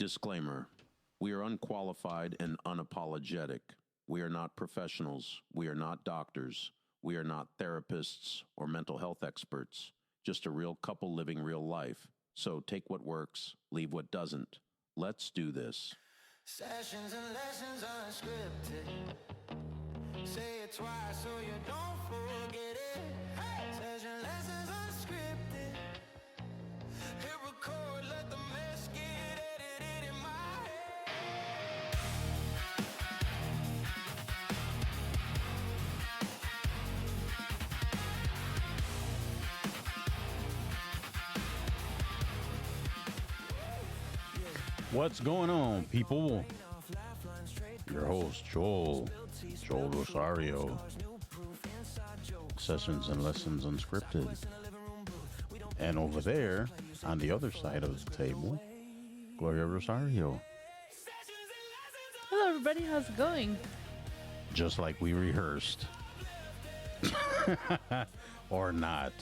Disclaimer. We are unqualified and unapologetic. We are not professionals. We are not doctors. We are not therapists or mental health experts. Just a real couple living real life. So take what works, leave what doesn't. Let's do this. Sessions and lessons unscripted. Say it twice so you don't forget it. Hey! Session lessons unscripted. Hit record, let the mess get edited in my head. What's going on, people? Your host, Joel Rosario. Sessions and Lessons Unscripted. And over there, on the other side of the table, Gloria Rosario. Hello, everybody. How's it going? Just like we rehearsed. Or not.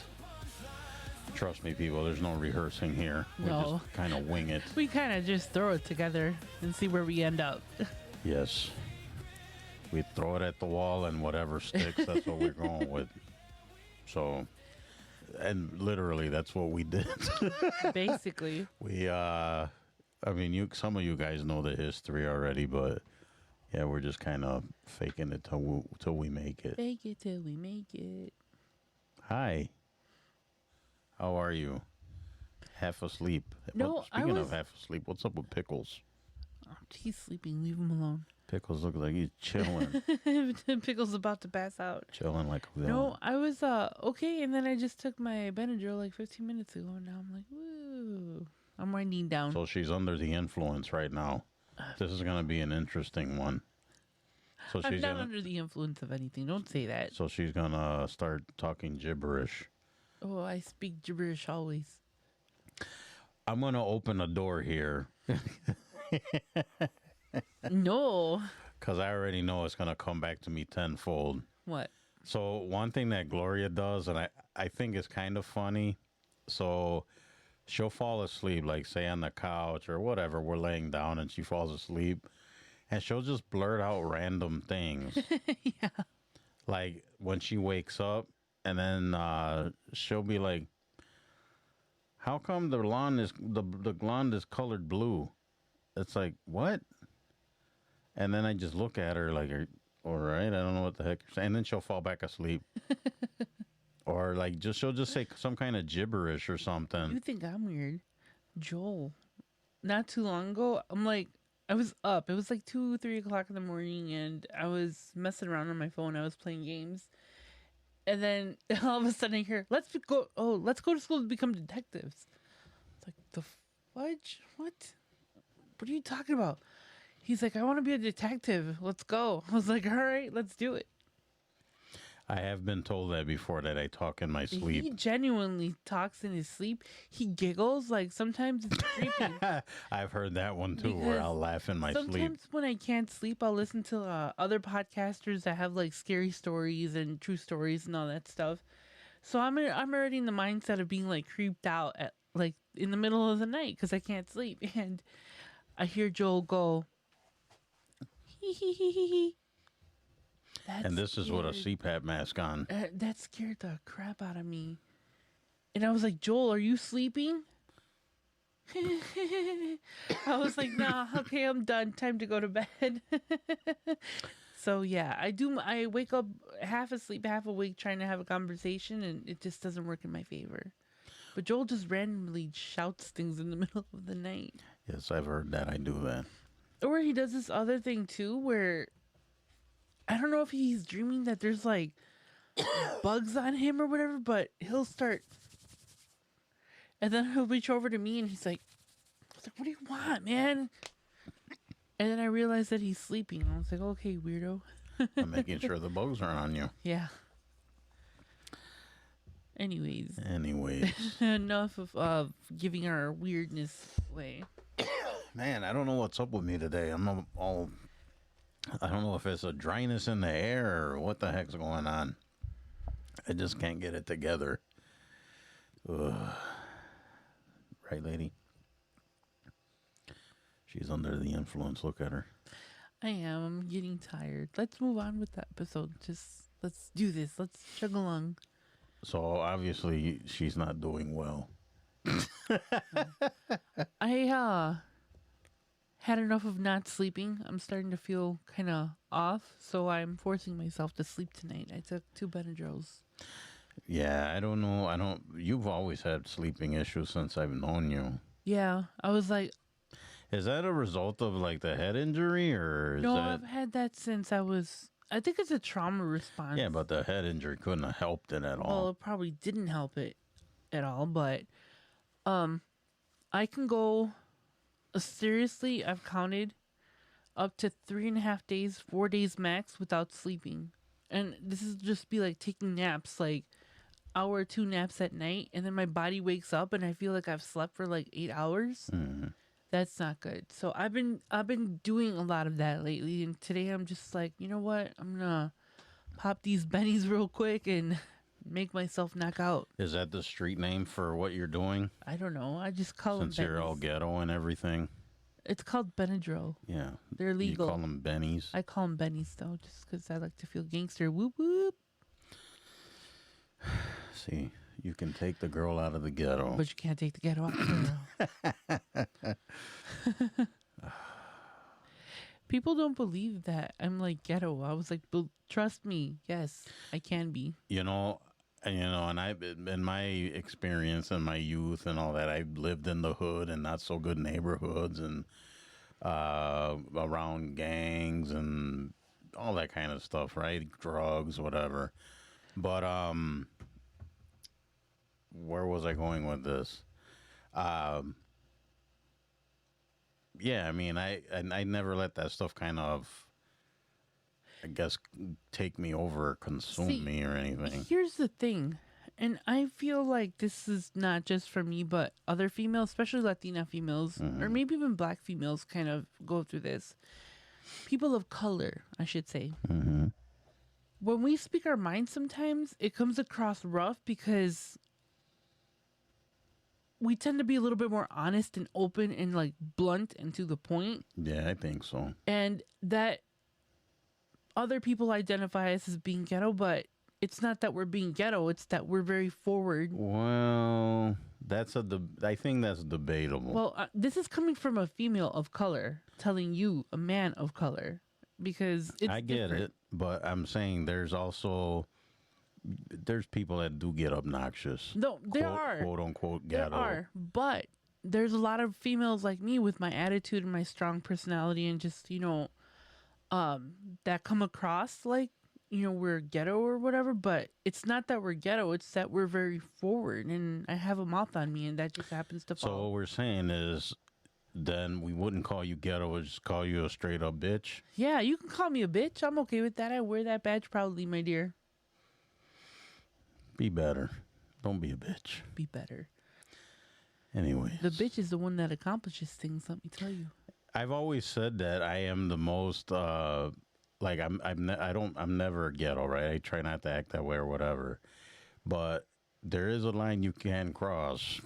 Trust me, people, there's no rehearsing here. No. We just kind of wing it. We kind of just throw it together and see where we end up. Yes. We throw it at the wall and whatever sticks, that's what we're going with. So, and literally, that's what we did. Basically. Some of you guys know the history already, but yeah, we're just kind of faking it till we make it. Fake it till we make it. Hi. How are you? Half asleep. No, Well, speaking of half asleep, what's up with Pickles? Oh, he's sleeping. Leave him alone. Pickles look like he's chilling. Pickle's about to pass out. Chilling like a villain. No, I was okay, and then I just took my Benadryl like 15 minutes ago, and now I'm like, woo. I'm winding down. So she's under the influence right now. This is going to be an interesting one. So I'm not under the influence of anything. Don't say that. So she's going to start talking gibberish. Oh, I speak gibberish always. I'm going to open a door here. No. Because I already know it's going to come back to me tenfold. What? So one thing that Gloria does, and I think is kind of funny, so she'll fall asleep, like say on the couch or whatever, we're laying down and she falls asleep, and she'll just blurt out random things. Yeah. Like when she wakes up, and then she'll be like, how come the lawn is colored blue? It's like, what? And then I just look at her like, all right, I don't know what the heck you're saying. And then she'll fall back asleep. Or like she'll just say some kind of gibberish or something. You think I'm weird? Joel. Not too long ago, I was up. It was like 2-3 o'clock in the morning, and I was messing around on my phone. I was playing games. And then all of a sudden I hear, let's go to school to become detectives. It's like, the fudge? What are you talking about? He's like, I want to be a detective. Let's go. I was like, all right, let's do it. I have been told that before, that I talk in my sleep. He genuinely talks in his sleep. He giggles. Like, sometimes it's creepy. I've heard that one too, where I'll laugh in my sleep. Sometimes when I can't sleep, I'll listen to other podcasters that have like scary stories and true stories and all that stuff. So I'm already in the mindset of being like creeped out at like in the middle of the night because I can't sleep. And I hear Joel go, hee hee hee hee hee. And this is with a CPAP mask on. That scared the crap out of me. And I was like, Joel, are you sleeping? I was like, nah, okay, I'm done. Time to go to bed. So, yeah, I wake up half asleep, half awake trying to have a conversation, and it just doesn't work in my favor. But Joel just randomly shouts things in the middle of the night. Yes, I've heard that. I do that. Or he does this other thing, too, where I don't know if he's dreaming that there's like bugs on him or whatever, but he'll start, and then he'll reach over to me and he's like, what do you want, man? And then I realized that he's sleeping. I was like, okay, weirdo. I'm making sure the bugs aren't on you. Yeah. Anyways. Enough of giving our weirdness away. Man, I don't know what's up with me today. I don't know if it's a dryness in the air or what the heck's going on. I just can't get it together. Ugh. Right, lady? She's under the influence. Look at her. I am. I'm getting tired. Let's move on with the episode. Just let's do this. Let's chug along. So obviously she's not doing well. I had enough of not sleeping. I'm starting to feel kind of off, so I'm forcing myself to sleep tonight. I took 2 Benadryls. Yeah, I don't know. You've always had sleeping issues since I've known you. Yeah, I was like, Is that a result of like the head injury or is no, that... I've had that since I think it's a trauma response. Yeah, but the head injury couldn't have helped it at Well, all. it probably didn't help it at all, but I can go seriously, I've counted up to 3.5 days, 4 days max without sleeping. And this is just be like taking naps, like hour or 2 naps at night, and then my body wakes up and I feel like I've slept for like 8 hours. That's not good. So I've been doing a lot of that lately, and today I'm just like, you know what? I'm gonna pop these bennies real quick and make myself knock out. Is that the street name for what you're doing? I don't know. I just call Since them you're all bennies. ghetto and everything. It's called Benadryl. Yeah. They're legal. You call them bennies. I call them bennies though, just because I like to feel gangster. Whoop whoop. See, you can take the girl out of the ghetto. But you can't take the ghetto out. Girl. People don't believe that I'm like ghetto. I was like, trust me, yes, I can be. And I, in my experience in my youth and all that, I lived in the hood and not so good neighborhoods and around gangs and all that kind of stuff, right? Drugs, whatever. But where was I going with this? Yeah, I mean, I never let that stuff kind of, I guess, take me over or consume me or anything. Here's the thing, and I feel like this is not just for me, but other females, especially Latina females, or maybe even Black females, kind of go through this. People of color, I should say. When we speak our minds, sometimes it comes across rough because we tend to be a little bit more honest and open and like blunt and to the point. Yeah, I think so. And that other people identify us as being ghetto, but it's not that we're being ghetto. It's that we're very forward. Well, I think that's debatable. Well, this is coming from a female of color telling you, a man of color, because it's I get different. it, but I'm saying there's people that do get obnoxious. No, there are. Quote unquote There ghetto. are, but there's a lot of females like me with my attitude and my strong personality and just, that come across like, we're ghetto or whatever, but it's not that we're ghetto, it's that we're very forward and I have a mouth on me and that just happens to So fall. what we're saying is then we wouldn't call you ghetto, we'd just call you a straight up bitch. Yeah, you can call me a bitch. I'm okay with that. I wear that badge proudly, my dear. Be better. Don't be a bitch. Be better. Anyway. The bitch is the one that accomplishes things, let me tell you. I've always said that I am the most like I'm never ghetto, right? I try not to act that way or whatever. But there is a line you can cross.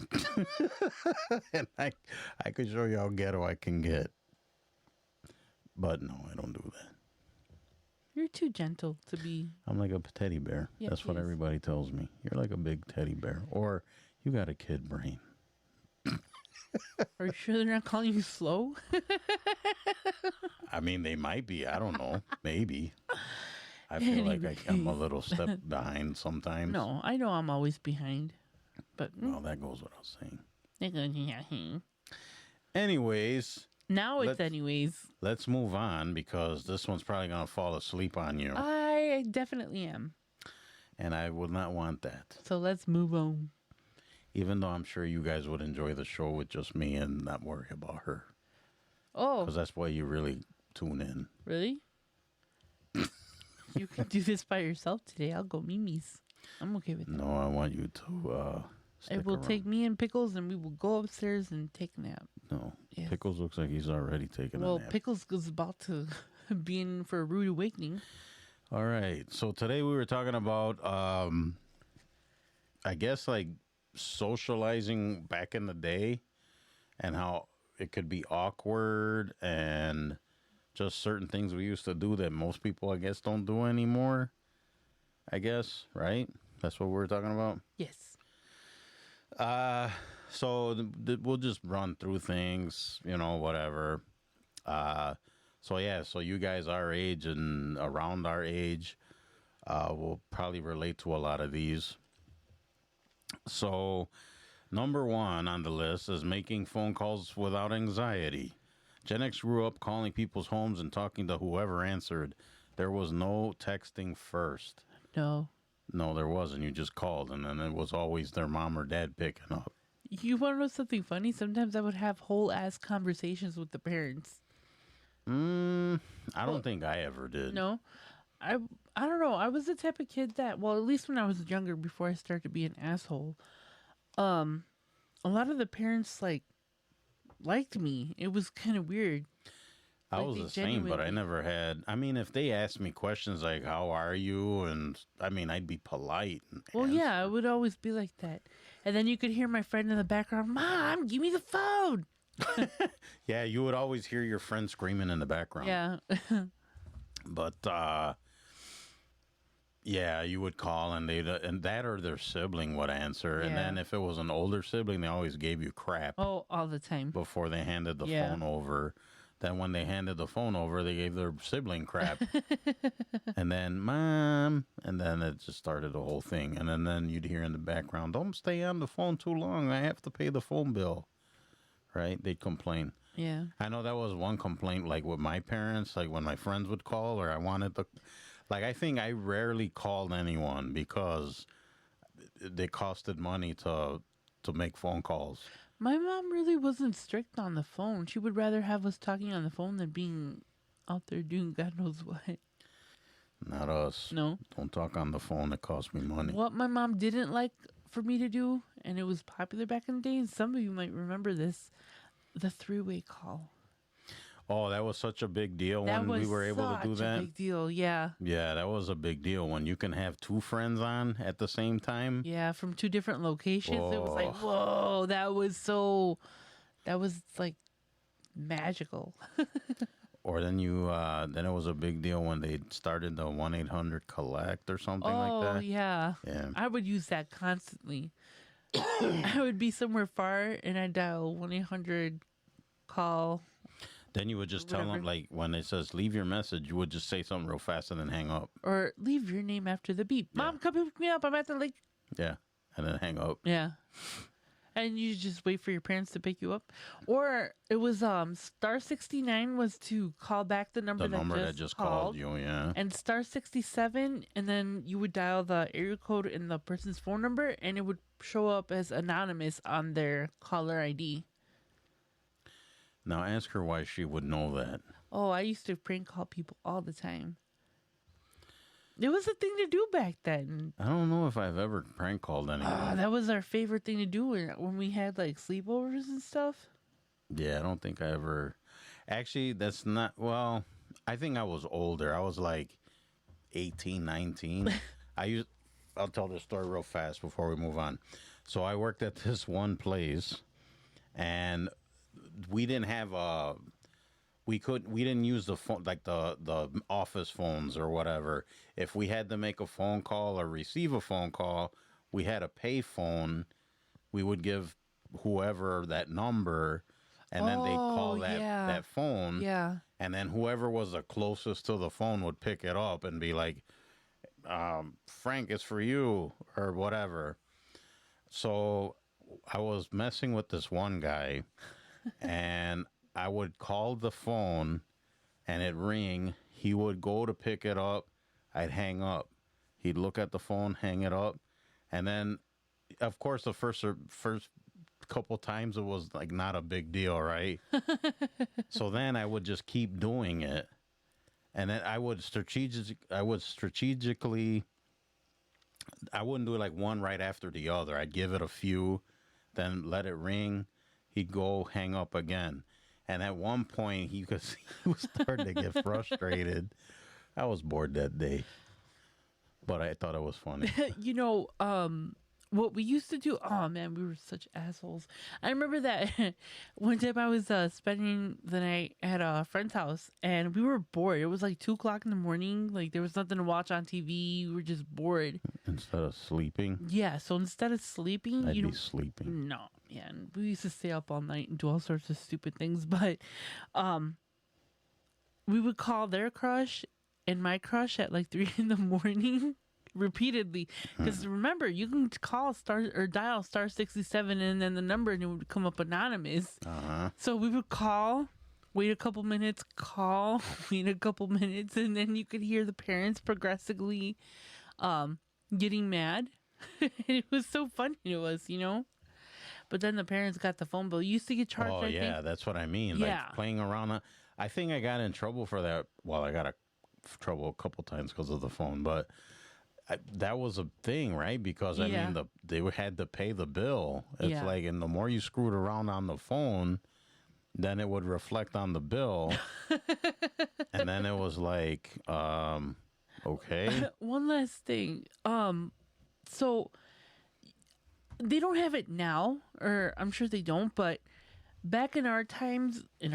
And I could show you how ghetto I can get. But no, I don't do that. You're too gentle to be. I'm like a teddy bear. Yeah, That's what he is. everybody tells me. You're like a big teddy bear. Or you got a kid brain. Are you sure they're not calling you slow? I mean, they might be. I don't know. Maybe. I feel like I'm a little step behind sometimes. No, I know I'm always behind. But Well, that goes without saying. now Anyways, it's anyways. let's move on because this one's probably going to fall asleep on you. I definitely am. And I would not want that. So let's move on. Even though I'm sure you guys would enjoy the show with just me and not worry about her. Oh, Because that's why you really tune in. really? You can do this by yourself today. I'll go Mimi's. I'm okay with that. No, I want you to stick It will around. take me and Pickles, and we will go upstairs and take a nap. No. Yes. Pickles looks like he's already taken Well, a nap. Pickles is about to be in for a rude awakening. All right. So today we were talking about, I guess, like socializing back in the day and how it could be awkward and just certain things we used to do that most people, I guess, don't do anymore. I guess, right? That's what we're talking about. Yes. So we'll just run through things, whatever. So yeah, so you guys our age and around our age will probably relate to a lot of these. So number one on the list is making phone calls without anxiety. Gen X grew up calling people's homes and talking to whoever answered. There was no texting first. No. No, there wasn't. You just called, and then it was always their mom or dad picking up. You want to know something funny? Sometimes I would have whole ass conversations with the parents. I don't think I ever did. No. I don't know. I was the type of kid that, well, at least when I was younger, before I started to be an asshole, a lot of the parents liked me. It was kind of weird. I Like, was they the same, but I genuinely- never had. I mean, if they asked me questions like "How are you?" and I mean, I'd be polite. And Well, yeah, answer. it would always be like that. And then you could hear my friend in the background, "Mom, give me the phone." Yeah, you would always hear your friend screaming in the background. Yeah. But yeah, you would call, and that or their sibling would answer, and Yeah. then if it was an older sibling, they always gave you crap Oh, all the time. before they handed the Yeah. phone over. Then when they handed the phone over, they gave their sibling crap. And then, Mom. And then it just started the whole thing. And then you'd hear in the background, don't stay on the phone too long. I have to pay the phone bill. Right? They'd complain. Yeah. I know that was one complaint, like with my parents, like when my friends would call or I wanted to. Like, I think I rarely called anyone because they costed money to make phone calls. My mom really wasn't strict on the phone. She would rather have us talking on the phone than being out there doing God knows what. Not us. No. Don't talk on the phone. It costs me money. What my mom didn't like for me to do, and it was popular back in the day, and some of you might remember this, the three-way call. Oh, that was such a big deal That when was we were able to do such a that. big deal, yeah. Yeah, that was a big deal when you can have two friends on at the same time. Yeah, from two different locations. It was like, Whoa. whoa, that was like magical. Or then then it was a big deal when they started the 1-800 collect or something Oh, like that. yeah. Yeah. I would use that constantly. I would be somewhere far and I'd dial 1-800 call. Then you would just tell them, Whatever. like, when it says leave your message, you would just say something real fast and then hang up. Or leave your name after the beep. Yeah. Mom, come pick me up. I'm at the lake. Yeah. And then hang up. Yeah. And you just wait for your parents to pick you up. Or it was star 69 was to call back the number, The number that just called you, yeah. And star 67, and then you would dial the area code and the person's phone number, and it would show up as anonymous on their caller ID. Now ask her why she would know that. Oh, I used to prank call people all the time. It was a thing to do back then. I don't know if I've ever prank called anyone. That was our favorite thing to do when we had like sleepovers and stuff. Yeah, I don't think I ever. Actually, that's not. Well, I think I was older. I was like 18, 19. I'll tell this story real fast before we move on. So I worked at this one place, and we didn't have we didn't use the phone, like the office phones or whatever. If we had to make a phone call or receive a phone call, we had a pay phone. We would give whoever that number, and then they call that phone. Yeah. And then whoever was the closest to the phone would pick it up and be like, Frank, it's for you, or whatever. So I was messing with this one guy, and I would call the phone, and it'd ring. He would go to pick it up. I'd hang up. He'd look at the phone, hang it up. And then, of course, the first couple times it was like not a big deal, right? So then I would just keep doing it. And then I would strategically, I wouldn't do it like one right after the other. I'd give it a few, then let it ring. He'd go hang up again. And at one point, he was starting to get frustrated. I was bored that day, but I thought it was funny. You know, what we used to do, oh man, we were such assholes. I remember that one time I was spending the night at a friend's house and we were bored. It was like 2 o'clock in the morning. Like there was nothing to watch on TV. We were just bored. Instead of sleeping, Yeah. So instead of sleeping, I'd you be don't. sleeping. No, yeah. And we used to stay up all night and do all sorts of stupid things. But we would call their crush and my crush at like 3 in the morning repeatedly. Because remember, you can call star or dial star 67 and then the number and it would come up anonymous. So we would call, wait a couple minutes, call, wait a couple minutes, and then you could hear the parents progressively getting mad. It was so funny to us, you know? But then the parents got the phone bill. You used to get charged, Oh I yeah, think. that's what I mean. Yeah. Like playing around. I think I got in trouble for that. Well, I got trouble a couple times because of the phone, but that was a thing, right? Because I Yeah. mean, they had to pay the bill. It's Yeah. like, and the more you screwed around on the phone, then it would reflect on the bill, and then it was like, okay, One last thing. So they don't have it now, or I'm sure they don't, but back in our times, in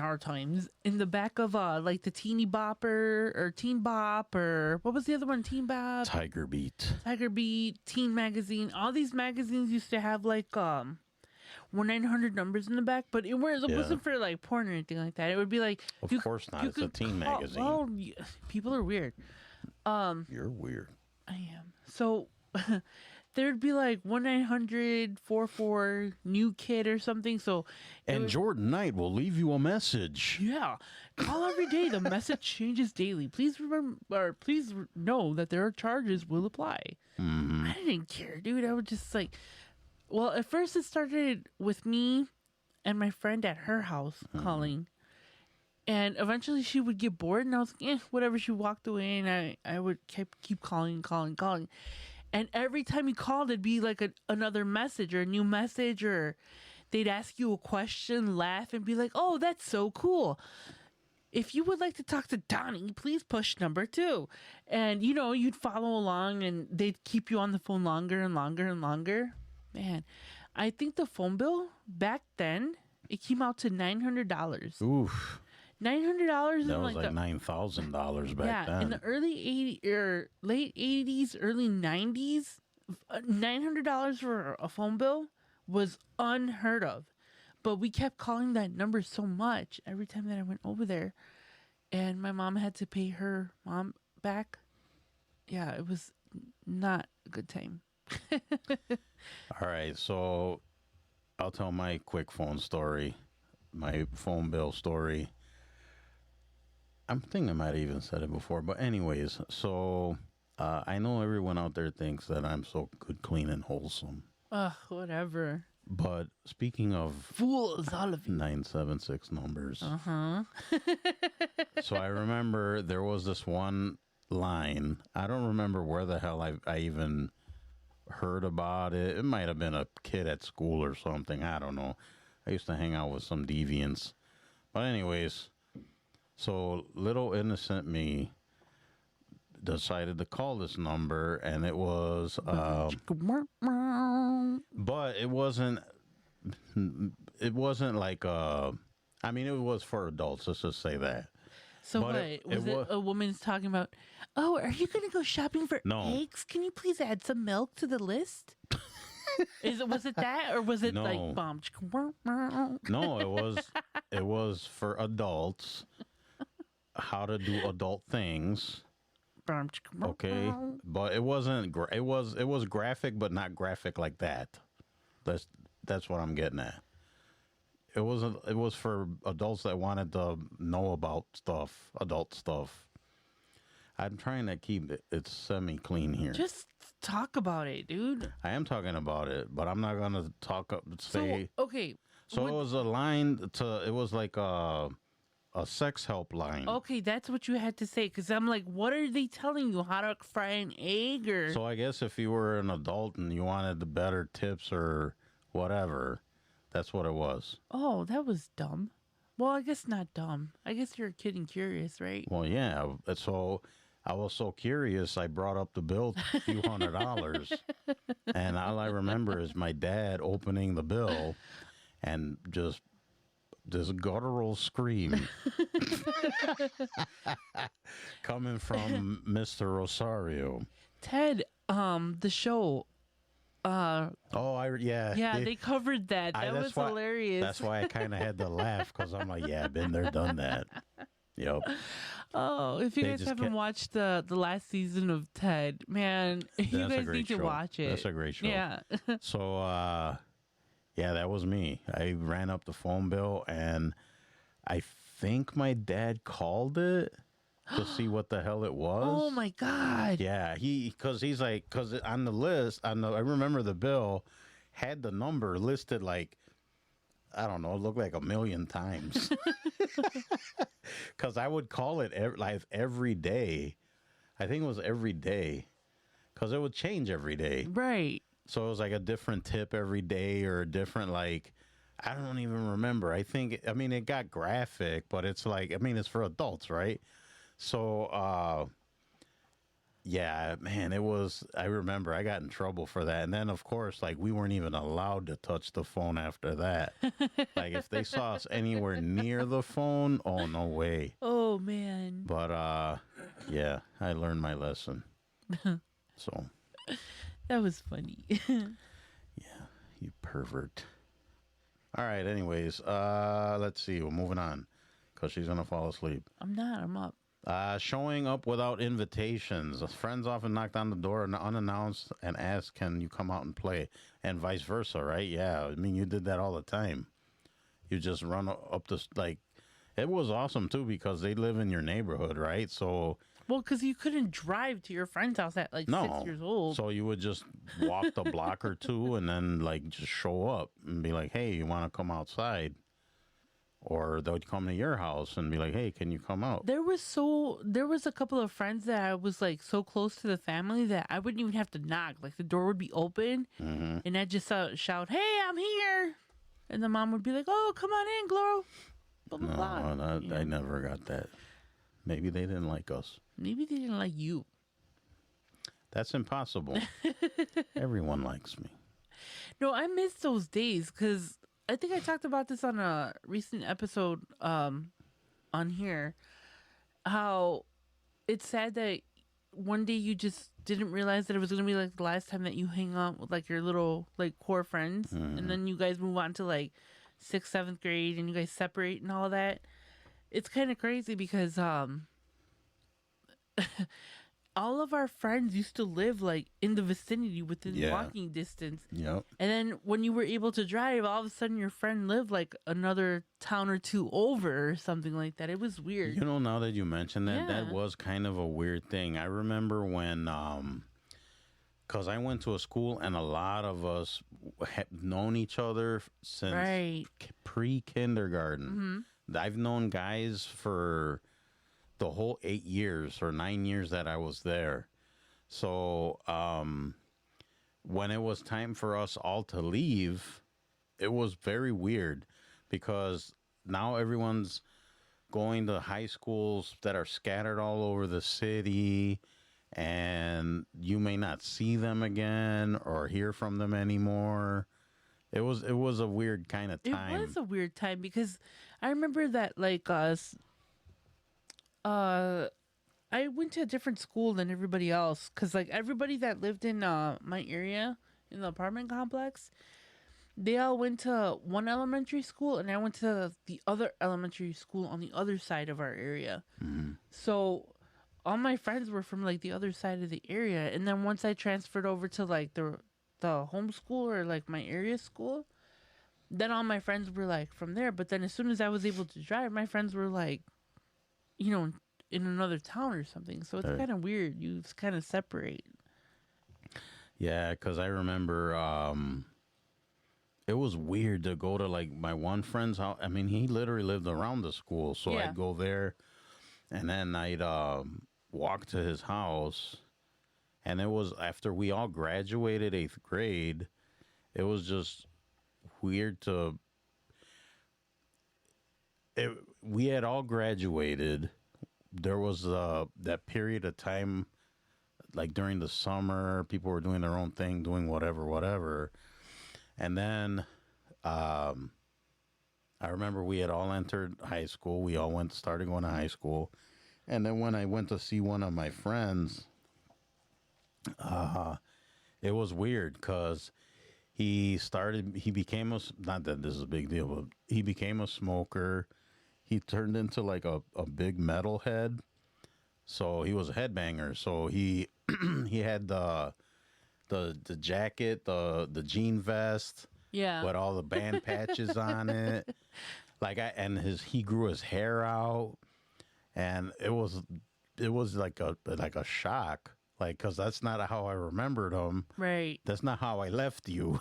the back of like the Teeny Bopper or Teen Bop or what was the other one? Teen Bop, Tiger Beat. Tiger Beat, Teen Magazine. All these magazines used to have like 1-900 numbers in the back, but it wasn't for like porn or anything like that. It would be like, Of course not. It's a could teen call- magazine. Well, people are weird. You're weird. I am. So there'd be like 1-900-44 new kid or something. So And Jordan Knight will leave you a message. yeah, call every day. The message changes daily. Please remember, or please know that there are charges will apply. I didn't care, dude. I would just like, well, at first it started with me and my friend at her house calling. And eventually she would get bored and I was like, whatever. She walked away and I would keep calling. And every time you called, it'd be like another message or a new message, or they'd ask you a question, laugh, and be like, oh, that's so cool. If you would like to talk to Donnie, please push number 2. And, you know, you'd follow along and they'd keep you on the phone longer and longer and longer. Man, I think the phone bill back then, it came out to $900. Oof. $900 That in was like like $9,000 back yeah, then. in the early 80s or late 80s, early 90s, $900 for a phone bill was unheard of. But we kept calling that number so much every time that I went over there, and my mom had to pay her mom back. Yeah, it was not a good time. All right, so I'll tell my quick phone story, my phone bill story. I think I might have even said it before, but anyways, so I know everyone out there thinks that I'm so good, clean, and wholesome. Ugh, whatever. But speaking of Fools, all of you. 976 numbers, Uh-huh. so I remember there was this one line. I don't remember where the hell I even heard about it. It might have been a kid at school or something. I don't know. I used to hang out with some deviants. But anyways, so little innocent me decided to call this number, and it was, but it wasn't like, I mean, it was for adults. Let's just say that. So But what? it Was it wa- a woman's talking about, oh, are you going to go shopping for No. eggs? Can you please add some milk to the list? Was it that, or was it No. like bomb? No, it was for adults. How to do adult things. Okay, but it wasn't. It was graphic, but not graphic like that. That's what I'm getting at. It wasn't. It was for adults that wanted to know about stuff, adult stuff. I'm trying to keep it semi-clean here. Just talk about it, dude. I am talking about it, but I'm not gonna say. So okay, So it was a line to. It was like a sex helpline. okay, that's what you had to say. Because I'm like, what are they telling you? How to fry an egg, or So I guess if you were an adult and you wanted the better tips or whatever, that's what it was. oh, that was dumb. Well, I guess not dumb. I guess you're a kid and curious, right? Well, yeah. So I was so curious, I brought up the bill, a few $100s. And all I remember is my dad opening the bill and just this guttural scream coming from Mr. Rosario. Ted, the show. Yeah, They covered that. That was hilarious. That's why I kind of had to laugh because I'm like, yeah, been there, done that. Yep. Oh, if you They guys just haven't watched the last season of Ted, man, you That's a guys great need to show. watch it. That's a great show. Yeah. So, yeah, that was me. I ran up the phone bill, and I think my dad called it to see what the hell it was. Oh my God. Yeah, because on the list, I remember the bill had the number listed like, I don't know, it looked like 1,000,000 times. Because I would call it every day. I think it was every day. Because it would change every day. Right. So it was like a different tip every day or a different, like, I don't even remember. I mean, it got graphic, but it's like, I mean, it's for adults, right? So, yeah, man, I remember I got in trouble for that. And then, of course, like, we weren't even allowed to touch the phone after that. Like, if they saw us anywhere near the phone, oh, no way. Oh, man. But, yeah, I learned my lesson. So. That was funny. Yeah, you pervert. All right, anyways, let's see. We're moving on because she's going to fall asleep. I'm not. I'm up. Showing up without invitations. Friends often knock on the door unannounced and ask, can you come out and play? And vice versa, right? Yeah, I mean, you did that all the time. You just run up this, like, it was awesome, too, because they live in your neighborhood, right? So... Well, because you couldn't drive to your friend's house at, like, 6 years old. So you would just walk the block or two and then, like, just show up and be like, hey, you want to come outside? Or they'd come to your house and be like, hey, can you come out? There was a couple of friends that I was, like, so close to the family that I wouldn't even have to knock. Like, the door would be open, and I'd just shout, hey, I'm here. And the mom would be like, oh, come on in, Gloro. Blah, blah, blah. I never got that. Maybe they didn't like us. Maybe they didn't like you. That's impossible. Everyone likes me. No, I miss those days because I think I talked about this on a recent episode on here. How it's sad that one day you just didn't realize that it was going to be like the last time that you hang out with like your little like core friends. And then you guys move on to like 6th, 7th grade and you guys separate and all that. It's kind of crazy because all of our friends used to live like in the vicinity within walking distance. Yep. And then when you were able to drive, all of a sudden your friend lived like another town or two over or something like that. It was weird. You know, now that you mention that, that Yeah. was kind of a weird thing. I remember when, because I went to a school and a lot of us had known each other since Right. pre-kindergarten. I've known guys for the whole 8 years or 9 years that I was there. So when it was time for us all to leave, it was very weird because now everyone's going to high schools that are scattered all over the city, and you may not see them again or hear from them anymore. It was a weird kind of time. It was a weird time because I remember that like I went to a different school than everybody else because like everybody that lived in my area in the apartment complex, they all went to one elementary school and I went to the other elementary school on the other side of our area. So all my friends were from like the other side of the area, and then once I transferred over to like the home school or like my area school, then all my friends were like from there. But then as soon as I was able to drive, my friends were like, you know, in another town or something. So it's Right. kind of weird. You kind of separate. Yeah, because I remember it was weird to go to like my one friend's house. I mean, he literally lived around the school, so Yeah. I'd go there, and then I'd walk to his house. And it was after we all graduated 8th grade. It was just weird we had all graduated. there was that period of time, like during the summer, people were doing their own thing, doing whatever. And then I remember we had all entered high school. We all started going to high school. And then when I went to see one of my friends, it was weird because he became not that this is a big deal, but he became a smoker. He turned into like a big metalhead. So he was a headbanger. So he he had the jacket, the jean vest, Yeah. with all the band patches on it. He grew his hair out, and it was like a shock, like, because that's not how I remembered him. Right. That's not how I left you.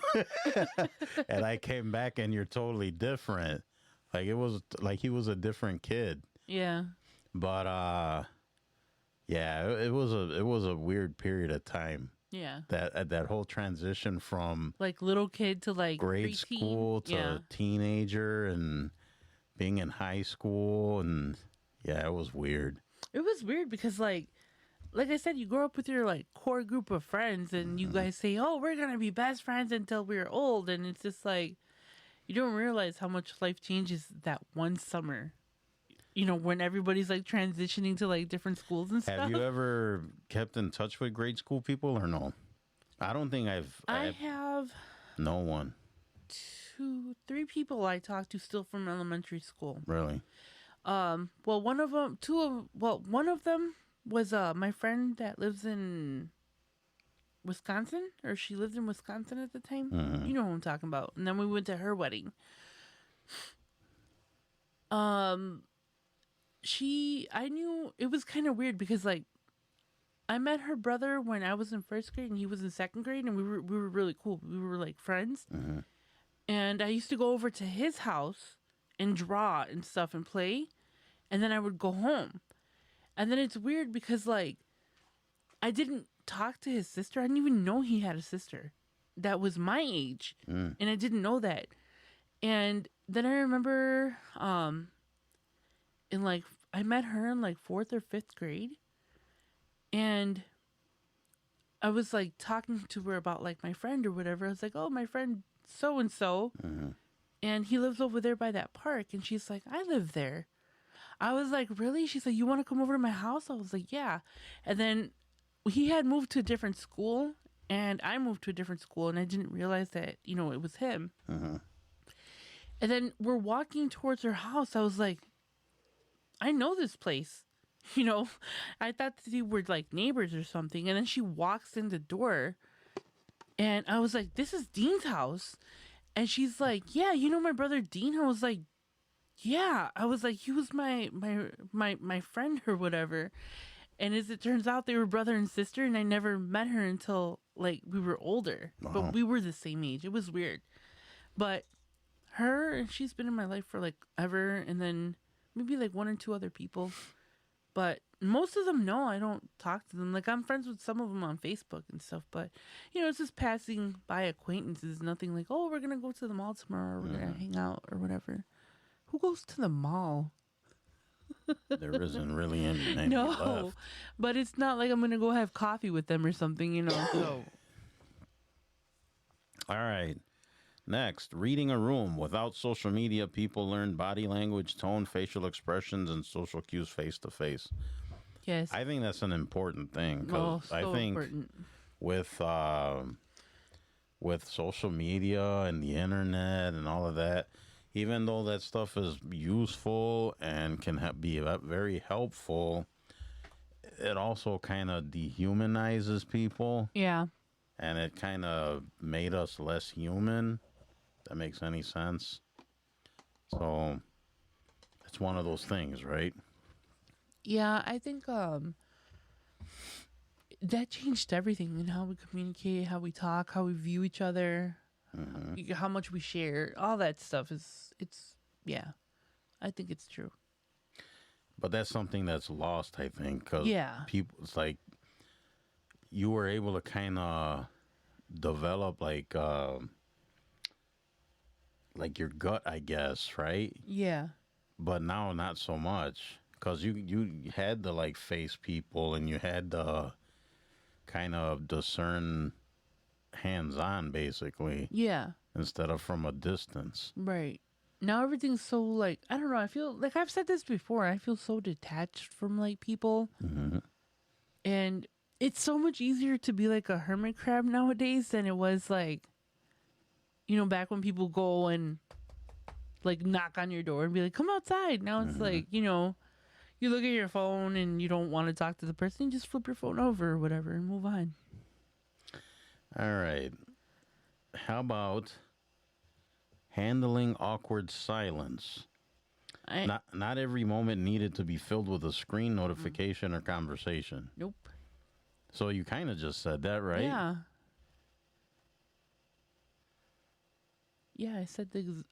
And I came back and you're totally different. Like, it was like he was a different kid. Yeah. But yeah, it was a weird period of time. Yeah. That whole transition from Like little kid to like grade preteen. school to Yeah. teenager and being in high school, and yeah, it was weird. It was weird because like I said, you grow up with your like core group of friends and you guys say, "Oh, we're going to be best friends until we're old." And it's just like you don't realize how much life changes that one summer. You know, when everybody's like transitioning to like different schools and stuff. Have you ever kept in touch with grade school people or no? I don't think I have no one 3 people I talk to still from elementary school. really. Well, one of them was my friend that lives in Wisconsin, or she lived in Wisconsin at the time. You know who I'm talking about. And then we went to her wedding. I knew it was kind of weird because like I met her brother when I was in 1st grade and he was in 2nd grade, and we were really cool. We were like friends. And I used to go over to his house and draw and stuff and play, and then I would go home. And then it's weird because like I didn't talk to his sister. I didn't even know he had a sister that was my age, and I didn't know that. And then I remember in like I met her in like 4th or 5th grade, and I was like talking to her about like my friend or whatever. I was like, "Oh, my friend so and so, and he lives over there by that park." And she's like, "I live there." I was like, "Really?" She's like, "You want to come over to my house?" I was like, "Yeah." And then he had moved to a different school, and I moved to a different school, and I didn't realize that, you know, it was him. And then we're walking towards her house. I was like, I know this place. You know, I thought that they were like neighbors or something. And then she walks in the door, and I was like, "This is Dean's house." And she's like, "Yeah, you know my brother Dean?" I was like, "Yeah." I was like, "He was my friend or whatever." And as it turns out, they were brother and sister, and I never met her until like we were older. But we were the same age. It was weird. But she's been in my life for like ever, and then maybe like 1 or 2 other people. But most of them, no, I don't talk to them. Like, I'm friends with some of them on Facebook and stuff, but, you know, it's just passing by acquaintances. Nothing like, "Oh, we're going to go to the mall tomorrow, or we're going to hang out," or whatever. Who goes to the mall? There isn't really any No, left. but it's not like I'm going to go have coffee with them or something, you know, so. All right. Next, reading a room. Without social media, people learn body language, tone, facial expressions, and social cues face to face. Yes. I think that's an important thing Oh, because so I think important. with social media and the internet and all of that, even though that stuff is useful and can be very helpful, it also kind of dehumanizes people, Yeah. and it kind of made us less human. If that makes any sense. So it's one of those things, right? Yeah, I think that changed everything in how we communicate, how we talk, how we view each other, how much we share. All that stuff yeah, I think it's true. But that's something that's lost, I think, because Yeah. people, it's like you were able to kind of develop like your gut, I guess, right? Yeah. But now not so much because you had to like face people and you had to kind of discern hands on basically Yeah. instead of from a distance. Right. Now everything's so like I don't know, I feel like I've said this before, I feel so detached from like people. Mm-hmm. And it's so much easier to be like a hermit crab nowadays than it was like back when people go and like knock on your door and be like, come outside. Now it's like, you look at your phone and you don't want to talk to the person, you just flip your phone over or whatever and move on. All right. How about handling awkward silence? Not every moment needed to be filled with a screen notification or conversation. Nope. So you kind of just said that, right? Yeah. Yeah, I said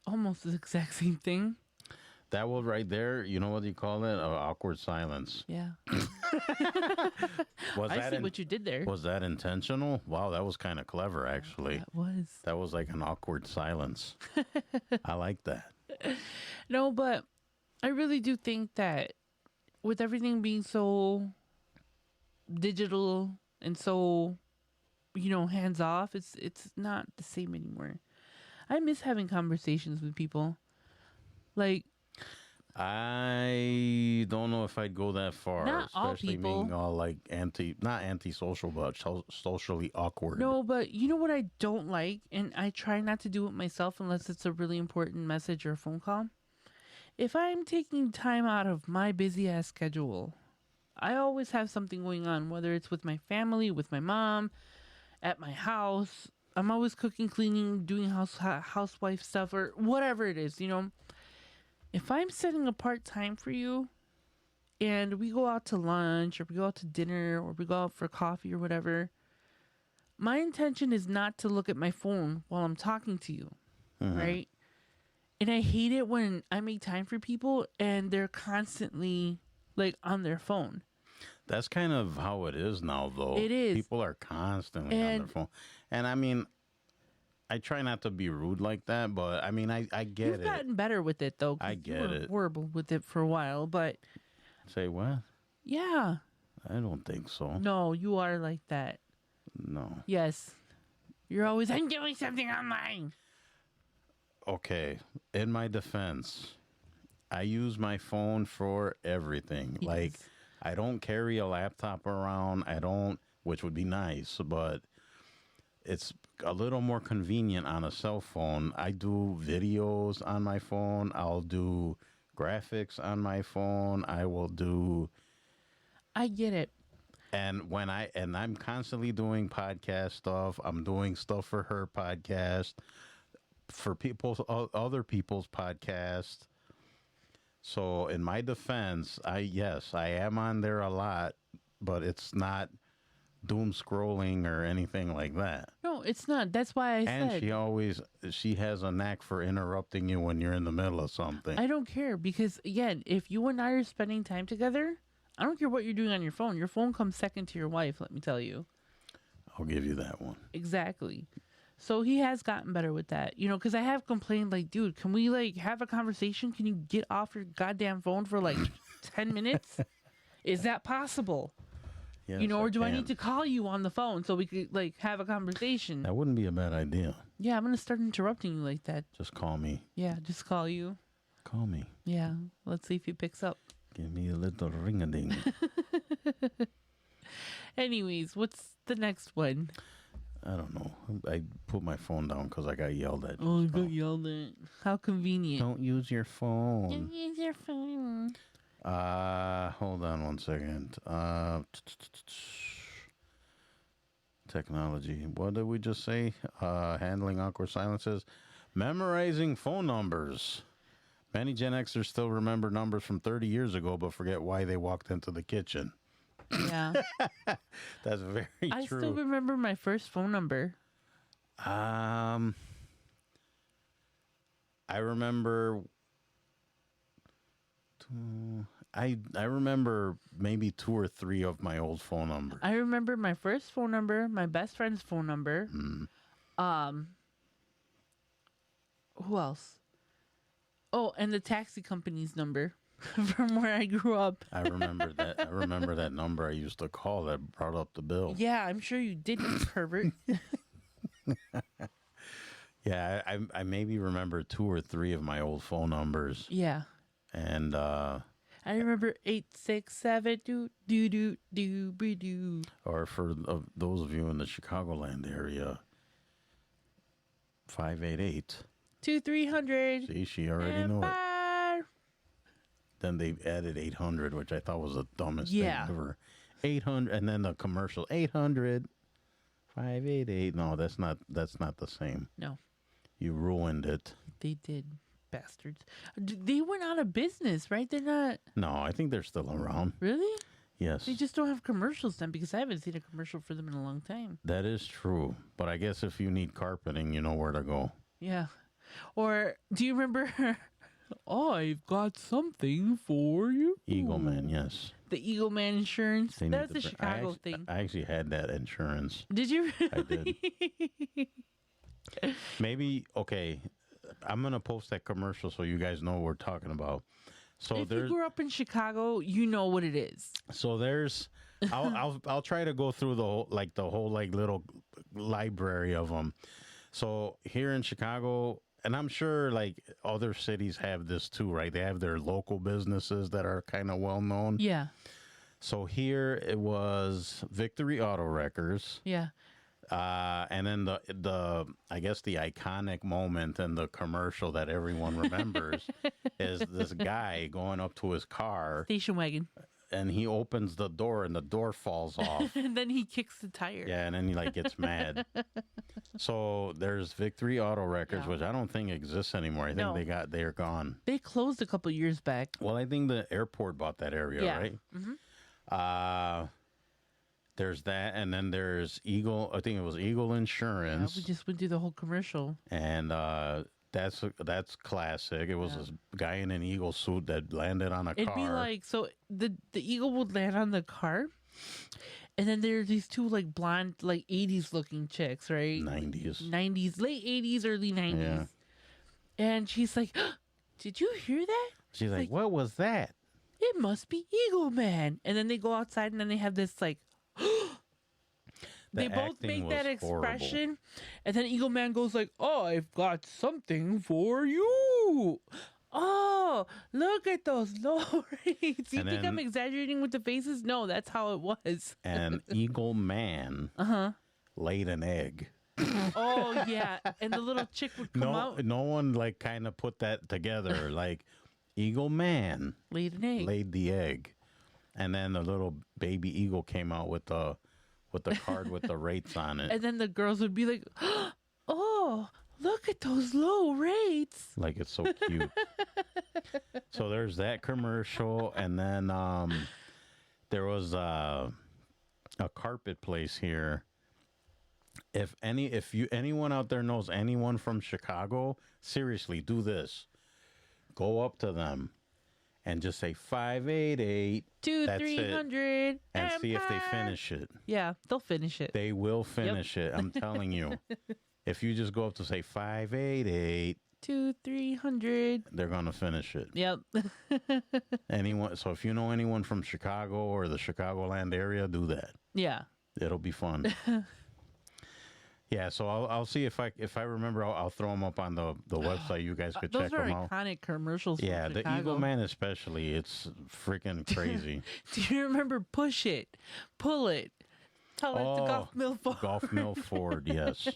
almost the exact same thing. That one right there, you know what you call it? Awkward silence. Yeah. Was I that see what you did there. Was that intentional? Wow, that was kind of clever, actually. That was. That was like an awkward silence. I like that. No, but I really do think that with everything being so digital and so, hands off, it's not the same anymore. I miss having conversations with people. Like, I don't know if I'd go that far. Not all especially people. being all like not antisocial, but socially awkward. no, but you know what I don't like, and I try not to do it myself unless it's a really important message or a phone call. If I'm taking time out of my busy ass schedule, I always have something going on, whether it's with my family, with my mom, at my house. I'm always cooking, cleaning, doing housewife stuff, or whatever it is, If I'm setting apart time for you and we go out to lunch or we go out to dinner or we go out for coffee or whatever, my intention is not to look at my phone while I'm talking to you, right? And I hate it when I make time for people and they're constantly like on their phone. That's kind of how it is now, though. It is. People are constantly on their phone. And I mean, I try not to be rude like that, but I mean, I get You've it. gotten better with it, though. 'Cause I you get were it. horrible with it for a while, but Say what? yeah. I don't think so. No, you are like that. No. Yes. You're always, I'm doing something online. Okay. In my defense, I use my phone for everything. Yes. Like, I don't carry a laptop around. I don't, which would be nice, but it's a little more convenient on a cell phone. I do videos on my phone. I'll do graphics on my phone. I will do, I get it. and I'm constantly doing podcast stuff. I'm doing stuff for her podcast, for other people's podcast. So in my defense, I am on there a lot, but it's not doom scrolling or anything like that. No, it's not. That's why I And said. she has a knack for interrupting you when you're in the middle of something. I don't care because, again, if you and I are spending time together, I don't care what you're doing on your phone. Your phone comes second to your wife, let me tell you. I'll give you that one. Exactly. So he has gotten better with that, because I have complained, like, dude, can we, like, have a conversation? Can you get off your goddamn phone for, like, 10 minutes? Is that possible? Yes, Or do I can. need to call you on the phone so we could, like, have a conversation? That wouldn't be a bad idea. Yeah, I'm going to start interrupting you like that. Just call me. Yeah, just call you. Call me. Yeah, let's see if he picks up. Give me a little ring-a-ding. Anyways, what's the next one? I don't know. I put my phone down because I got yelled at. Oh, you just now. got yelled at. How convenient. Don't use your phone. Don't use your phone. Hold on one second. Technology. What did we just say? Handling awkward silences. Memorizing phone numbers. Many Gen Xers still remember numbers from 30 years ago, but forget why they walked into the kitchen. Yeah. That's very I true. still remember my first phone number. I remember. I remember maybe 2 or 3 of my old phone numbers. I remember my first phone number, my best friend's phone number. Who else? Oh, and the taxi company's number. from where I grew up. I remember that. I remember that number I used to call that brought up the bill. Yeah, I'm sure you did, you pervert. Yeah, I maybe remember 2 or 3 of my old phone numbers, Yeah. and I remember 867 do do do do be do. or for those of you in the Chicagoland area, 588. 2300. See, she already knew it. Then they added 800, which I thought was the dumbest Yeah. thing ever. 800, and then the commercial 800 588. No, that's not the same. No, You ruined it. they did, bastards. They went out of business, right? They're not No, I think they're still around. really. Yes, They just don't have commercials then, because I haven't seen a commercial for them in a long time. that is true. But I guess if you need carpeting, you know where to go. Yeah. Or do you remember? I've got something for you. Eagle Man, yes. The Eagle Man insurance. They need That's to a bring- Chicago I thing. I actually had that insurance. Did you? I did. Maybe, okay, I'm going to post that commercial so you guys know what we're talking about. So If you there's, grew up in Chicago, you know what it is. I'll try to go through the whole little library of them. So here in Chicago, and I'm sure like other cities have this too, right? They have their local businesses that are kind of well known. Yeah. So here it was Victory Auto Wreckers. Yeah. And then the I guess the iconic moment in the commercial that everyone remembers is this guy going up to his car Station wagon. and he opens the door and the door falls off. And then he kicks the tire. Yeah, and then he like gets mad. So there's Victory Auto Wreckers, Yeah. which I don't think exists anymore. I think No. they're gone. They closed a couple years back. Well, I think the airport bought that area, Yeah. right? Mhm. There's that, and then there's Eagle. I think it was Eagle Yeah, Insurance. we just went through the whole commercial. And that's classic. It was Yeah. this guy in an eagle suit that landed on a It'd car. be like, so the eagle would land on the car, and then there's these two like blonde, like 80s looking chicks, right? 90s. 90s, late 80s, early 90s. Yeah. And she's like, did you hear that? She's like, like- "What was that?" It must be Eagle Man. And then they go outside and then they have this like, they both acting make that was horrible. expression. And then Eagle Man goes like, oh, I've got something for you. Oh, look at those low rates. You And think I'm then- exaggerating with the faces? No, that's how it was. And Eagle Man laid an egg. Oh, yeah. And the little chick would come out, No one like kind of put that together. Like Eagle Man laid an egg. laid the egg, and then the little baby eagle came out with the card with the rates on it. And then the girls would be like, oh, look at those low rates. Like it's so cute. So there's that commercial, and then there was a carpet place here. If anyone out there knows anyone from Chicago, seriously, do this. Go up to them and just say 588 Two, That's it. 300. and see if they Empire. finish it. Yeah, they'll finish it. They will finish it. I'm telling you. If you just go up to say 588, 2, 300. they're gonna finish it. Yep. Anyone? So if you know anyone from Chicago or the Chicagoland area, do that. Yeah. It'll be fun. Yeah, so I'll see if I remember. I'll throw them up on the website. You guys could Those check are them out. iconic commercials. from Yeah, the Chicago. Eagle Man especially. It's freaking crazy. Do you remember Push It? Pull It. Tell it to Oh, Golf Mill Ford. Golf Mill Ford, yes.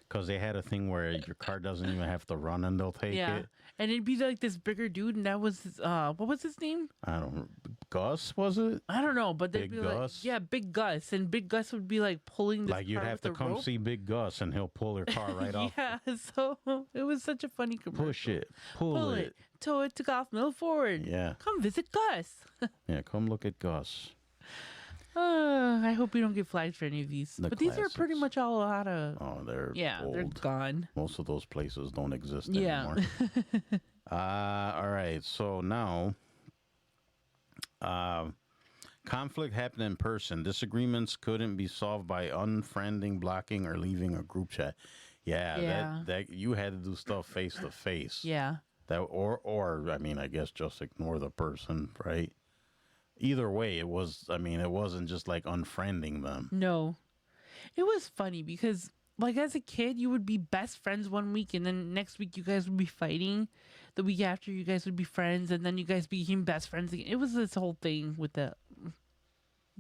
Because they had a thing where your car doesn't even have to run and they'll take Yeah. it. And it'd be like this bigger dude, and that was his, what was his name? I don't. Gus was it? I don't know, but they'd Big be Gus? like, yeah, Big Gus, and Big Gus would be like pulling this Like you'd car have with to the come rope. see Big Gus and he'll pull your car right off. Yeah, so it was such a funny commercial. Push it, pull Pull it. it, tow it to Golf Mill Ford. Yeah, Come visit Gus. yeah. Come look at Gus. I hope we don't get flagged for any of these. The But these are pretty classics. much all out of. Oh, they're Yeah, old. they're gone. Most of those places don't exist Yeah. anymore. All right. So now, conflict happened in person. Disagreements couldn't be solved by unfriending, blocking, or leaving a group chat. Yeah, Yeah. that you had to do stuff face to face. Yeah. That or I mean, I guess just ignore the person, right? Either way, it was. I mean, it wasn't just like unfriending them. No. It was funny because, like, as a kid, you would be best friends one week, and then next week you guys would be fighting. The week after, you guys would be friends, and then you guys became best friends again. It was this whole thing with the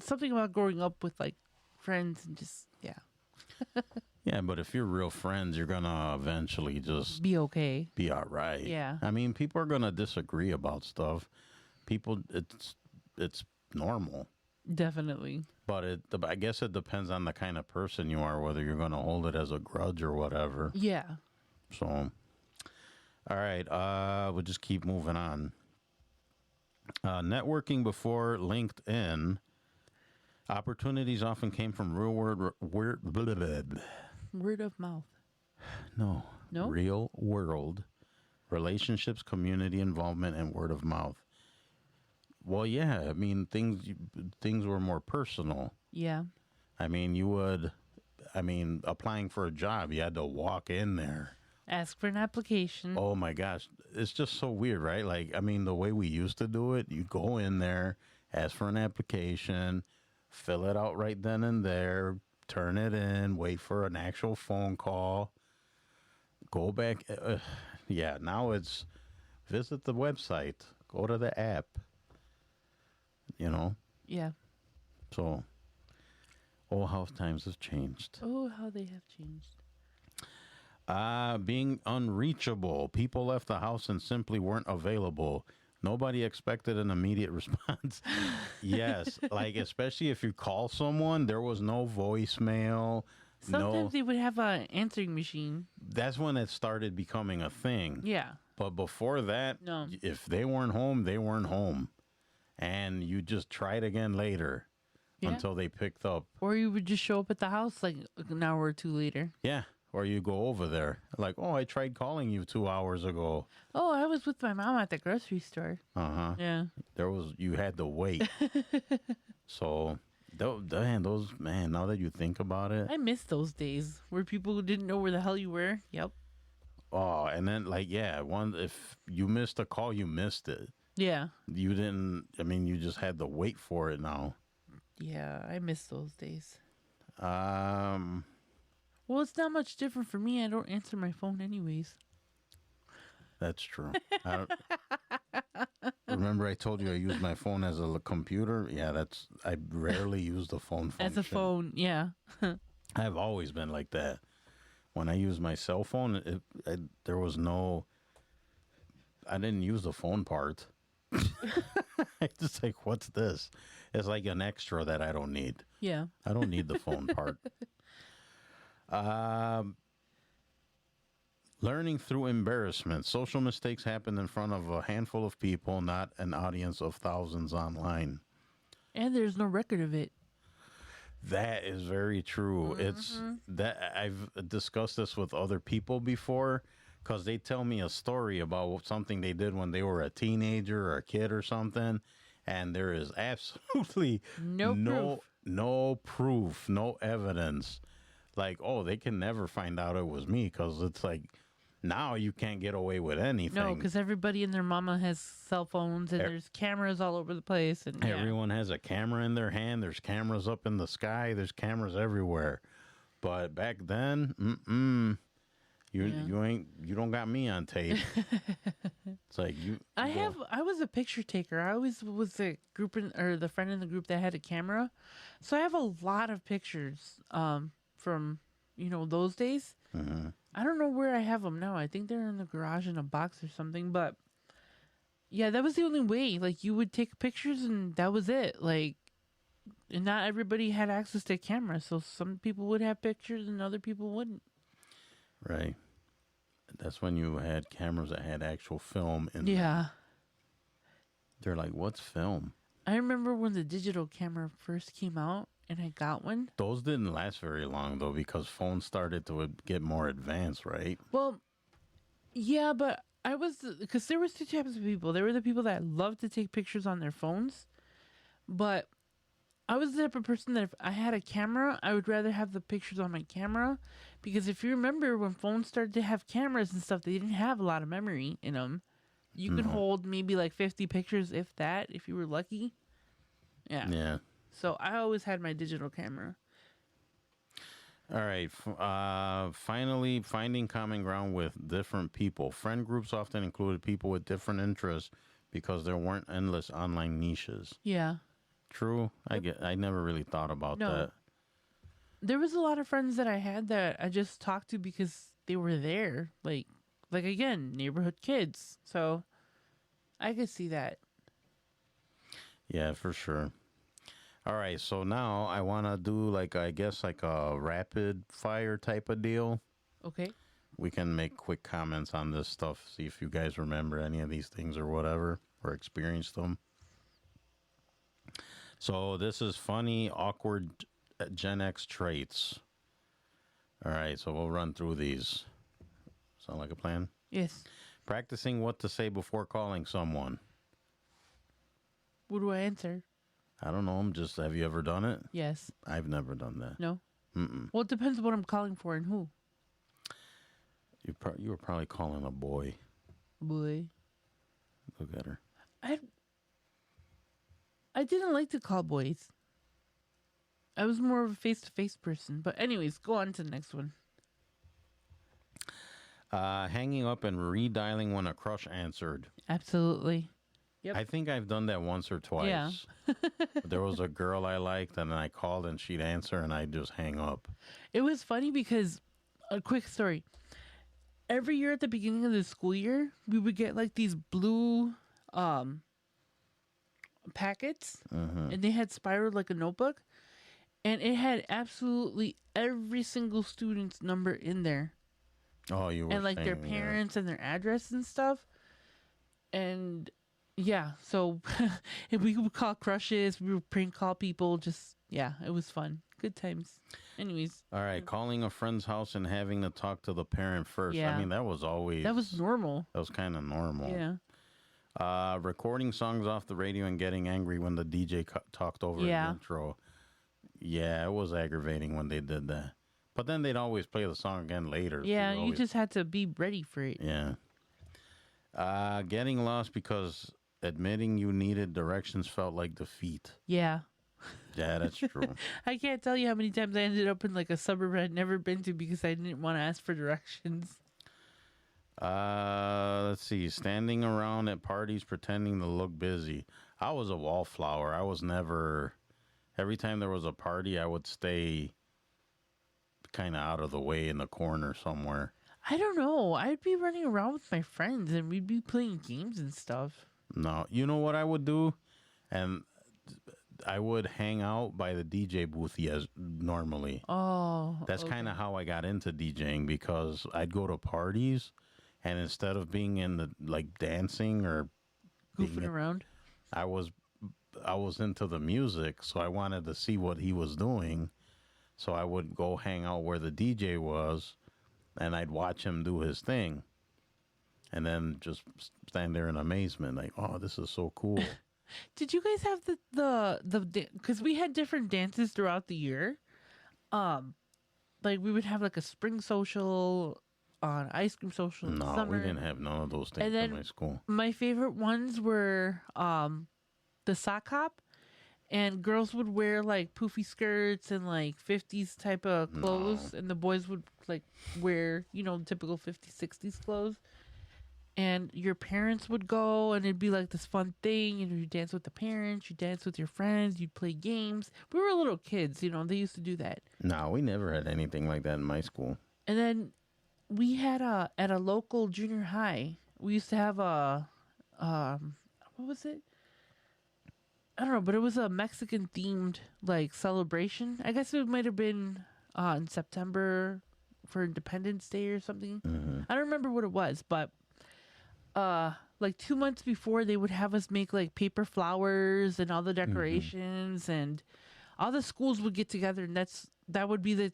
something about growing up with like friends and just Yeah, but if you're real friends, you're gonna eventually just be okay. be all right. Yeah. I mean, people are gonna disagree about stuff. People, it's normal. Definitely. But I guess it depends on the kind of person you are, whether you're gonna hold it as a grudge or whatever. Yeah. So, all right, we'll just keep moving on. Networking before LinkedIn. Opportunities often came from Word of mouth. No. No? Real world relationships, community involvement, and word of mouth. Well, yeah. I mean, things were more personal. Yeah. I mean, applying for a job, you had to walk in there. Ask for an application. Oh my gosh, it's just so weird, right? Like, I mean, the way we used to do it, you'd go in there, ask for an application, fill it out right then and there, turn it in, wait for an actual phone call, go back. Yeah, now it's visit the website, go to the app, Yeah. So, oh, how times have changed. Oh, how they have changed. Being unreachable. People left the house and simply weren't available. Nobody expected an immediate response. Yes, like especially if you call someone, there was no voicemail. Sometimes they would have an answering machine. That's when it started becoming a thing. Yeah. But before that, No. if they weren't home, they weren't home. And you just tried again later until they picked up. Or you would just show up at the house like an hour or two later. Yeah. Or you go over there. Like, oh, I tried calling you 2 hours ago. Oh, I was with my mom at the grocery store. Uh-huh. Yeah. You had to wait. So, now that you think about it. I miss those days where people didn't know where the hell you were. Yep. Oh, and then if you missed a call, you missed it. Yeah. You just had to wait for it now. Yeah, I miss those days. Well, it's not much different for me. I don't answer my phone anyways. That's true. Remember I told you I use my phone as a computer? Yeah, I rarely use the phone function. As a phone, yeah. I've always been like that. When I use my cell phone, I didn't use the phone part. It's just like, what's this? It's like an extra that I don't need. Yeah. I don't need the phone part. Learning through embarrassment. Social mistakes happen in front of a handful of people, not an audience of thousands online. And there's no record of it. That is very true. It's that I've discussed this with other people before because they tell me a story about something they did when they were a teenager or a kid or something, and there is absolutely no proof, no evidence. Like, oh, they can never find out it was me because it's like now you can't get away with anything. No, because everybody and their mama has cell phones and there's cameras all over the place. And everyone has a camera in their hand. There's cameras up in the sky. There's cameras everywhere. But back then, you don't got me on tape. It's like I was a picture taker. I always was the the friend in the group that had a camera. So I have a lot of pictures from those days. Mm-hmm. I don't know where I have them now. I think they're in the garage in a box or something. But yeah, that was the only way. Like, you would take pictures and that was it. Like, and not everybody had access to a camera. So some people would have pictures and other people wouldn't. Right. That's when you had cameras that had actual film in them. Yeah. They're like, what's film? I remember when the digital camera first came out and I got one. Those didn't last very long, though, because phones started to get more advanced, right? Well, yeah, but because there was two types of people. There were the people that loved to take pictures on their phones, but I was the type of person that if I had a camera, I would rather have the pictures on my camera, because if you remember when phones started to have cameras and stuff, they didn't have a lot of memory in them. You can No. hold maybe like 50 pictures, if that, if you were lucky. Yeah. Yeah. So I always had my digital camera. All right. Finally, finding common ground with different people. Friend groups often included people with different interests because there weren't endless online niches. Yeah. True. I never really thought about No. that. There was a lot of friends that I had that I just talked to because they were there. Like again, neighborhood kids. So I could see that. Yeah, for sure. All right. So now I want to do like, I guess, like a rapid fire type of deal. Okay. We can make quick comments on this stuff. See if you guys remember any of these things or whatever, or experienced them. So this is funny, awkward Gen X traits. All right, so we'll run through these. Sound like a plan? Yes. Practicing what to say before calling someone. What do I answer? I don't know. Have you ever done it? Yes. I've never done that. No. Mm-mm. Well, it depends what I'm calling for and who. You were probably calling a boy. Boy. Look at her. I didn't like to call boys. I was more of a face-to-face person. But anyways, go on to the next one. Hanging up and redialing when a crush answered. Absolutely. Yep. I think I've done that once or twice. Yeah. There was a girl I liked, and I called, and she'd answer, and I'd just hang up. It was funny because, a quick story. Every year at the beginning of the school year, we would get like these blue packets, and they had spiraled like a notebook, and it had absolutely every single student's number in there, Oh, you were and like their saying, yeah. parents and their address and stuff. And yeah, so if we would call crushes, we would prank call people. Just yeah, it was fun, good times. Anyways, All right, calling a friend's house and having to talk to the parent first. Yeah. I mean, that was always... that was normal. That was kind of normal. Yeah. Recording songs off the radio and getting angry when the DJ talked over Yeah. the intro. Yeah, it was aggravating when they did that. But then they'd always play the song again later. so Yeah, you'd you always- just had to be ready for it. Yeah. Getting lost because admitting you needed directions felt like defeat. Yeah. Yeah, that's true. I can't tell you how many times I ended up in like a suburb I'd never been to because I didn't want to ask for directions. Let's see. Standing around at parties pretending to look busy. I was a wallflower. I was never... Every time there was a party, I would stay kind of out of the way in the corner somewhere. I don't know. I'd be running around with my friends and we'd be playing games and stuff. No, you know what I would do? And I would hang out by the DJ booth as normally. Oh. That's okay. kind of how I got into DJing, because I'd go to parties, and instead of being in the like dancing or goofing being- around. I was into the music, so I wanted to see what he was doing. So I would go hang out where the DJ was, and I'd watch him do his thing, and then just stand there in amazement, like, "Oh, this is so cool." Did you guys have the because we had different dances throughout the year. Like we would have like a spring social, an ice cream social in No, summer. we didn't have none of those things And in then- my school. My favorite ones were the sock hop, and girls would wear like poofy skirts and like 50s type of clothes, and the boys would like wear, you know, typical 50s 60s clothes. And your parents would go, and it'd be like this fun thing. You know, you dance with the parents, you dance with your friends, you'd play games. We were little kids, you know, they used to do that. No, we never had anything like that in my school. And then we had at a local junior high, we used to have a what was it? I don't know, but it was a Mexican themed like celebration. I guess it might have been in September for Independence Day or something. I don't remember what it was, but like 2 months before, they would have us make like paper flowers and all the decorations, and all the schools would get together, and that would be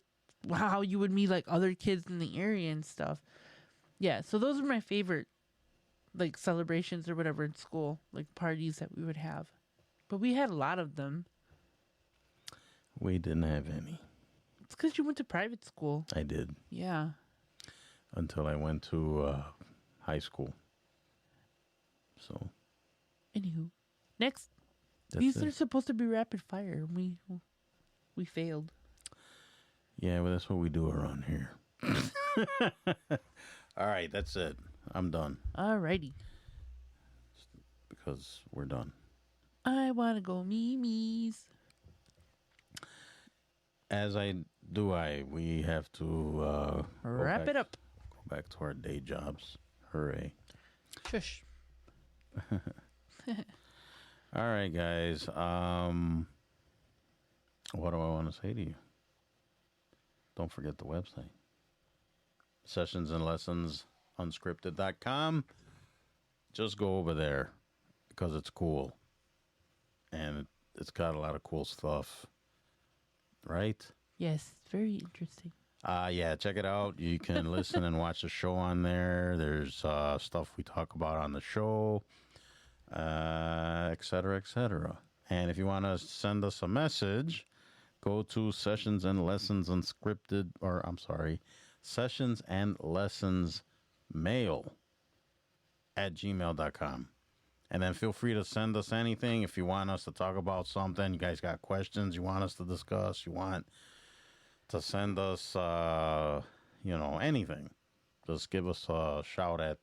how you would meet like other kids in the area and stuff. Yeah, so those are my favorite like celebrations or whatever in school, like parties that we would have. But we had a lot of them. We didn't have any. It's because you went to private school. I did, Yeah. until I went to high school. So Anywho, next. that's These it. are supposed to be rapid fire. We failed. Yeah, well, that's what we do around here. All right, that's it. I'm done Alrighty. because we're done. I want to go memes. As I do, we have to Wrap it up. Go back to our day jobs. Hooray! Shush. All right, guys. What do I want to say to you? Don't forget the website. Sessions and Lessons Unscripted.com. Just go over there because it's cool. And it's got a lot of cool stuff. Right? Yes, very interesting. Yeah, check it out. You can listen and watch the show on there. There's stuff we talk about on the show, et cetera, et cetera. And if you want to send us a message, go to Sessions and Lessons Unscripted, or I'm sorry, Sessions and Lessons Mail at gmail.com. And then feel free to send us anything if you want us to talk about something. You guys got questions you want us to discuss. You want to send us, anything. Just give us a shout at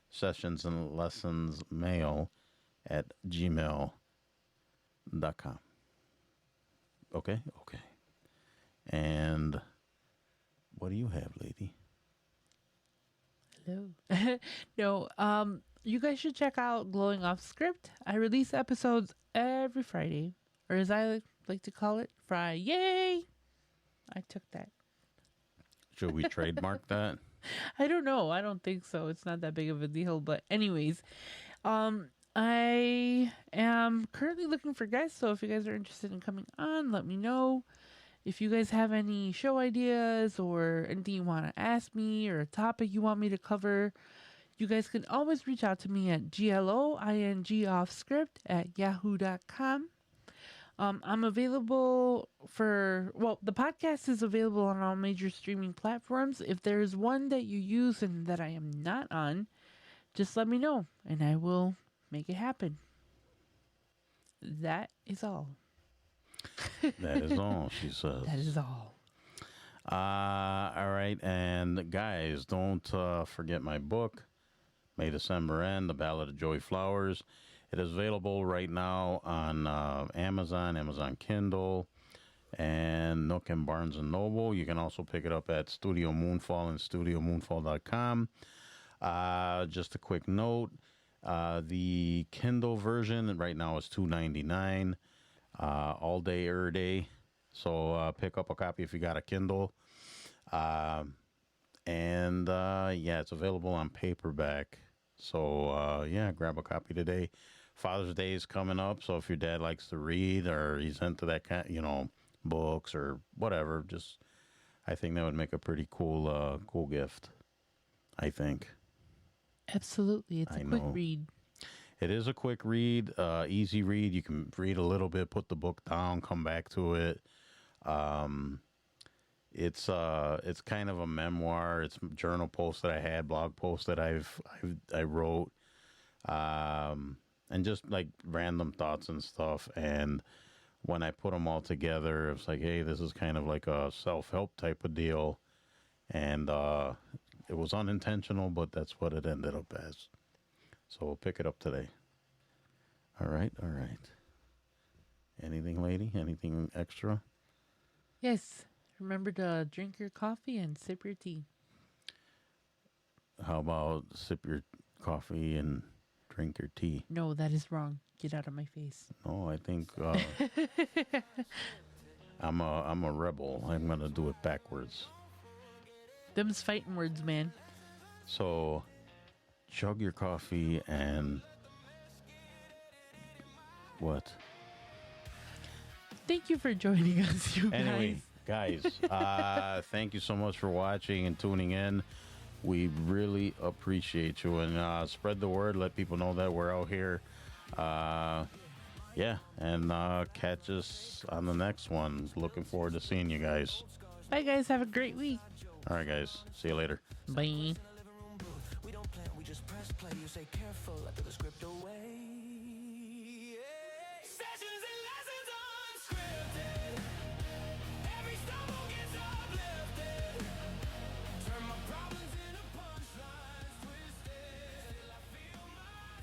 Sessions and Lessons Mail at gmail.com. Okay? Okay. And what do you have, lady? Hello. No, you guys should check out Glowing Off Script. I release episodes every Friday, or as I like to call it, Friday. I took that. Should we trademark that? I don't know. I don't think so. It's not that big of a deal. But anyways, I am currently looking for guests. So if you guys are interested in coming on, let me know. If you guys have any show ideas or anything you want to ask me or a topic you want me to cover, you guys can always reach out to me at gloingoffscript@yahoo.com. I'm available the podcast is available on all major streaming platforms. If there's one that you use and that I am not on, just let me know and I will make it happen. That is all. That is all, she says. That is all. All right. And guys, don't forget my book, May December End, The Ballad of Joey Flowers. It is available right now on Amazon, Amazon Kindle, and Nook and Barnes & Noble. You can also pick it up at Studio Moonfall and StudioMoonfall.com. Just a quick note, the Kindle version right now is $2.99 all day, every day. So pick up a copy if you got a Kindle. Yeah, it's available on paperback. So, yeah, grab a copy today. Father's Day is coming up, so if your dad likes to read or he's into that kind, books or whatever, I think that would make a pretty cool gift. I think. Absolutely. It's a quick know. read. It is a quick read, easy read. You can read a little bit, put the book down, come back to it. It's kind of a memoir. It's journal posts that I had, blog posts that I wrote, and just like random thoughts and stuff. And when I put them all together, it's like, hey, this is kind of like a self-help type of deal. And it was unintentional, but that's what it ended up as. So we'll pick it up today. All right. Anything, lady? Anything extra? Yes. Remember to drink your coffee and sip your tea. How about sip your coffee and drink your tea? No, that is wrong. Get out of my face. No, I think I'm a rebel. I'm gonna do it backwards. Them's fighting words, man. So, chug your coffee and what? Thank you for joining us, you Anyway, guys. thank you so much for watching and tuning in. We really appreciate you, and spread the word. Let people know that we're out here. Yeah, and catch us on the next one. Looking forward to seeing you guys. Bye, guys. Have a great week. All right, guys. See you later. Bye. We don't plan, we just press play, you say careful, I threw the script away.